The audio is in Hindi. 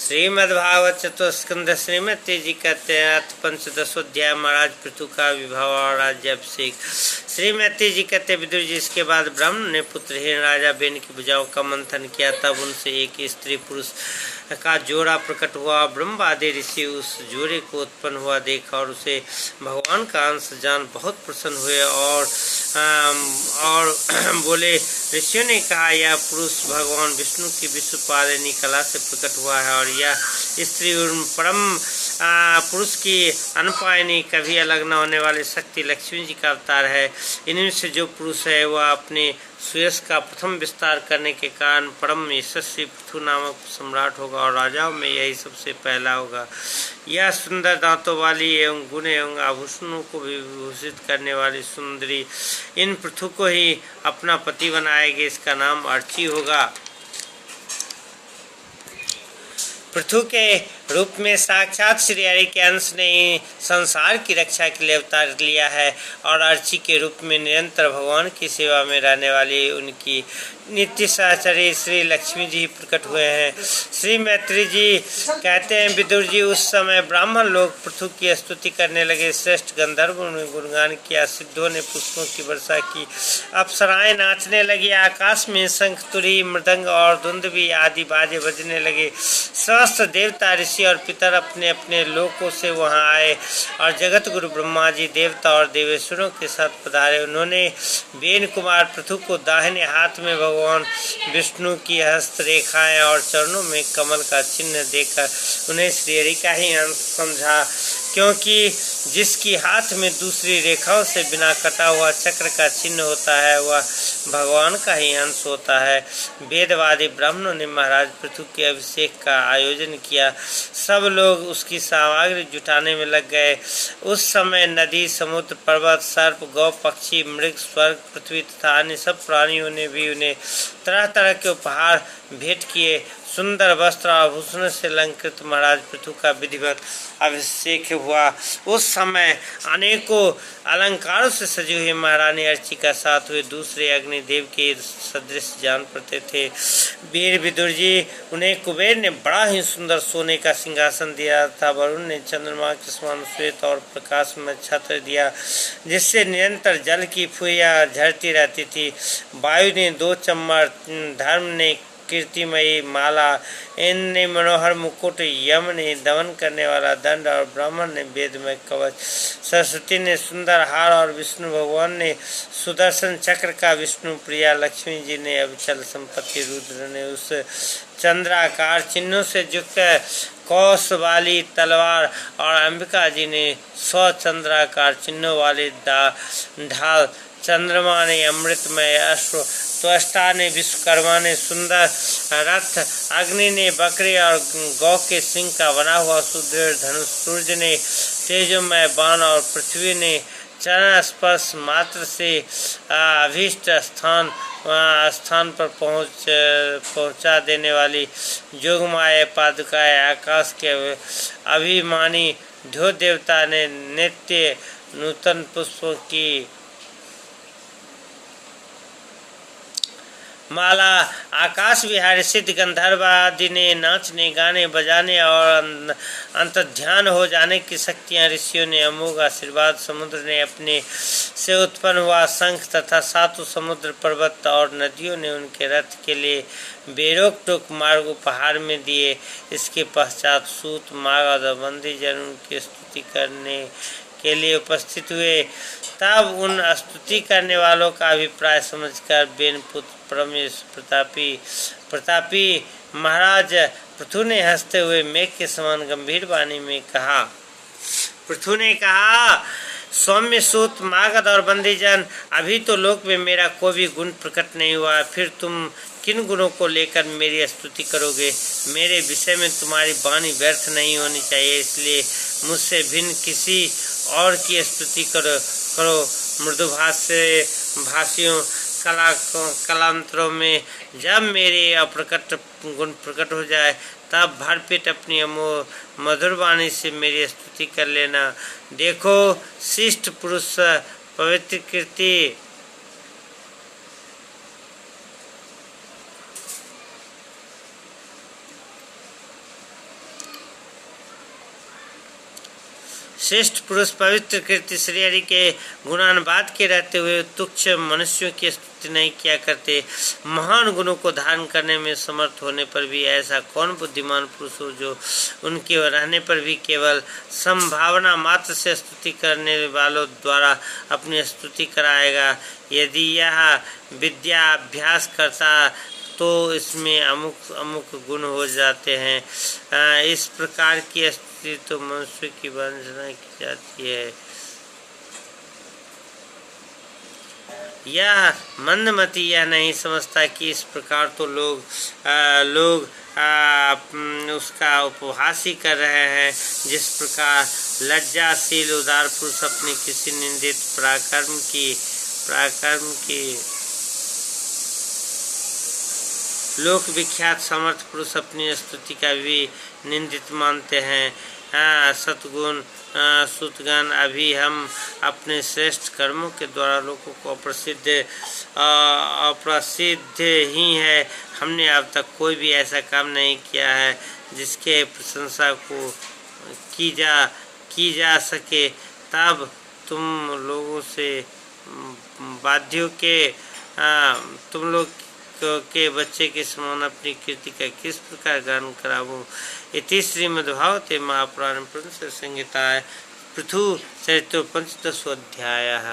श्रीमद्भागवत चतुस्कंध श्रीमती जी कहते हैं अथ पंचदशोध्याय महाराज पृथु का विवाह और राज्याभिषेक। श्रीमती जी कहते विदुर जी इसके बाद ब्रह्म ने पुत्रहीन राजा बेन की भुजाओं का मंथन किया, तब उनसे एक स्त्री पुरुष का जोड़ा प्रकट हुआ। ब्रह्म आदि ऋषि उस जोड़े को उत्पन्न हुआ देखा और उसे भगवान का अंश जान बहुत प्रसन्न हुए और बोले, ऋषियों ने कहा यह पुरुष भगवान विष्णु की विश्वपालिनी कला से प्रकट हुआ है और यह स्त्री परम पुरुष की अनपायनी कभी अलग न होने वाली शक्ति लक्ष्मी जी का अवतार है। इनमें से जो पुरुष है वह अपने सुयश का प्रथम विस्तार करने के कारण परम यशस्वी पृथु नामक सम्राट होगा और राजाओं में यही सबसे पहला होगा। यह सुंदर दांतों वाली एवं गुण एवं आभूषणों को विभूषित करने वाली सुंदरी इन पृथु को ही अपना पति बनाएगी। इसका नाम अर्ची होगा। पृथु के रूप में साक्षात श्री हरि के अंश ने ही संसार की रक्षा के लिए अवतार लिया है और अर्ची के रूप में निरंतर भगवान की सेवा में रहने वाली उनकी नित्य सहचरी श्री लक्ष्मी जी प्रकट हुए हैं। श्री मैत्री जी कहते हैं विदुर जी उस समय ब्राह्मण लोग पृथु की स्तुति करने लगे। श्रेष्ठ गंधर्वों ने गुणगान किया, सिद्धों ने पुष्पों की वर्षा की, अप्सराएं नाचने लगी, आकाश में शंख तुरी मृदंग और धुंधवी आदि बाजे बजने लगे। सहस्त्र देवता ऋषि और पितर अपने अपने लोकों से वहां आए और जगत गुरु ब्रह्मा जी देवता और देवेश्वरों के साथ पधारे। उन्होंने बेन कुमार पृथु को दाहिने हाथ में भगवान विष्णु की हस्त रेखाएं और चरणों में कमल का चिन्ह देकर उन्हें श्रीहरि का ही अंश समझा, क्योंकि जिसकी हाथ में दूसरी रेखाओं से बिना कटा हुआ चक्र का चिन्ह होता है वह भगवान का ही अंश होता है। वेदवादी ब्राह्मणों ने महाराज पृथु के अभिषेक का आयोजन किया। सब लोग उसकी सामग्री जुटाने में लग गए। उस समय नदी, समुद्र, पर्वत, सर्प, गौ, पक्षी, मृग, स्वर्ग, पृथ्वी तथा अन्य सब प्राणियों ने भी उन्हें तरह तरह के उपहार भेंट किए। सुंदर वस्त्र आभूषण से अलंकृत महाराज पृथु का विधिवत अभिषेक हुआ। उस समय अनेकों अलंकारों से सजी हुई महारानी अर्ची का साथ हुए दूसरे अग्निदेव के सदृश जान पड़ते थे। वीर विदुर जी उन्हें कुबेर ने बड़ा ही सुंदर सोने का सिंहासन दिया था। वरुण ने चंद्रमा के समान श्वेत और प्रकाश में छत्र दिया जिससे निरंतर जल की फुइयां झरती रहती थी। वायु ने दो चम्मर, धर्म ने कीर्तिमयी माला, इन ने मनोहर मुकुट, यम ने दमन करने वाला दंड और ब्राह्मण ने वेदमय कवच, सरस्वती ने सुंदर हार और विष्णु भगवान ने सुदर्शन चक्र का विष्णु प्रिया, लक्ष्मी जी ने अविचल संपत्ति, रुद्र ने उस चंद्राकार चिन्हों से युक्त कौश वाली तलवार और अंबिका जी ने 100 चंद्राकार चिन्हों वाली ढाल, चंद्रमा ने अमृतमय अश्व, त्वष्टा ने विश्वकर्मा ने सुंदर रथ, अग्नि ने बकरी और गौ के सिंह का बना हुआ सुदृढ़ धनुष, सूर्य ने तेजोमय बाण और पृथ्वी ने चरण स्पर्श मात्र से अभीष्ट स्थान पर पहुंचा देने वाली जोगमाया पादुकाएं, आकाश के अभिमानी ध्यो देवता ने नित्य नूतन पुष्पों की माला, आकाश विहारी सिद्ध गंधर्व आदि ने नाचने, गाने, बजाने और अंतर्ध्यान हो जाने की शक्तियां, ऋषियों ने अमोघ आशीर्वाद, समुद्र ने अपने से उत्पन्न हुआ शंख तथा सातों समुद्र, पर्वत और नदियों ने उनके रथ के लिए बेरोक टोक मार्ग उपहार में दिए। इसके पश्चात सूत, माघ और बंदी जन उनकी स्तुति करने के लिए उपस्थित हुए। तब उन स्तुति करने वालों का अभिप्राय समझकर बेन पुत्र परमेश प्रतापी महाराज पृथु ने हंसते हुए मेघ के समान गंभीर वाणी में कहा। पृथु ने कहा, सौम्य सूत, मागध और बंदीजन, अभी तो लोक में मेरा कोई भी गुण प्रकट नहीं हुआ, फिर तुम किन गुणों को लेकर मेरी स्तुति करोगे? मेरे विषय में तुम्हारी वाणी व्यर्थ नहीं होनी चाहिए, इसलिए मुझसे भिन्न किसी और की स्तुति करो। मृदुभाषियों कलांतरों में जब मेरे अप्रकट गुण प्रकट हो जाए तब भरपेट अपनी मधुर वाणी से मेरी स्तुति कर लेना। देखो शिष्ट पुरुष पवित्र कीर्ति श्रेष्ठ पुरुष पवित्र कीर्ति श्रेयरी के गुणानुवाद के रहते हुए तुच्छ मनुष्यों की स्तुति नहीं किया करते। महान गुणों को धारण करने में समर्थ होने पर भी ऐसा कौन बुद्धिमान पुरुष हो जो उनके रहने पर भी केवल संभावना मात्र से स्तुति करने वालों द्वारा अपनी स्तुति कराएगा। यदि यह विद्या अभ्यास करता तो इसमें अमुक अमुक गुण हो जाते हैं। इस प्रकार की स्तुति तो मनुष्य की वंदना की जाती है। यह मंदमती यह नहीं समझता कि इस प्रकार तो लोग उसका उपहास ही कर रहे हैं। जिस प्रकार लज्जाशील उदार पुरुष अपने किसी निंदित पराक्रम की लोक विख्यात समर्थ पुरुष अपनी स्तुति का भी निंदित मानते हैं। सतगुण सुतगण अभी हम अपने श्रेष्ठ कर्मों के द्वारा लोगों को अप्रसिद्ध ही है। हमने अब तक कोई भी ऐसा काम नहीं किया है जिसके प्रशंसा को की जा सके। तब तुम लोगों से बाध्यों के तुम लोग के बच्चे के समान अपनी कीर्ति का किस प्रकार गान कराऊं। इति श्रीमद्भागवते महापुराणे संहितायां पृथु चरितो 15वां अध्यायः।